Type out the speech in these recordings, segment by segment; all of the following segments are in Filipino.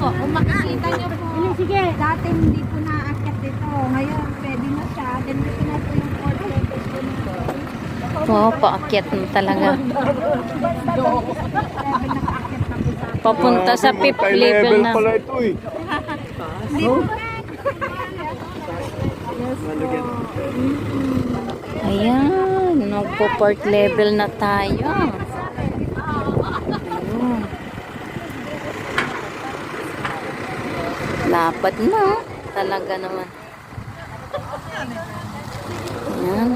po. Kung makikita niyo po. Sige. Dati hindi po naakyat dito. Ngayon, pwede na siya. Then, ito na po yung 4 levels po nito. Oo, paakyat na talaga. Papunta sa 5th level na. Pala ito eh. Ayan, nagpo-4th level na tayo. Ayun. Lapad na. Talaga naman. Ayan.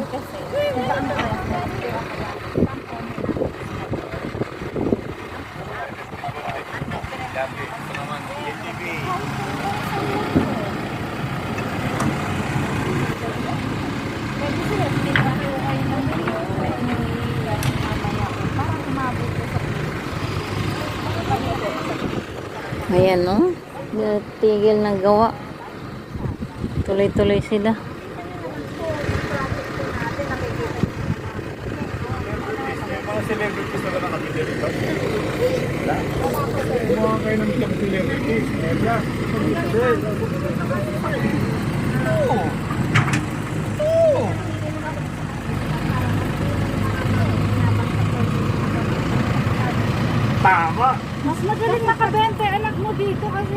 Ayan, no? Tigil na gawa. Tuloy-tuloy sila. Mga celebrities na ba nakatideliver? Mga kayo ng club celebrities. Media. Tama. Mas magaling makabente anak mo dito kasi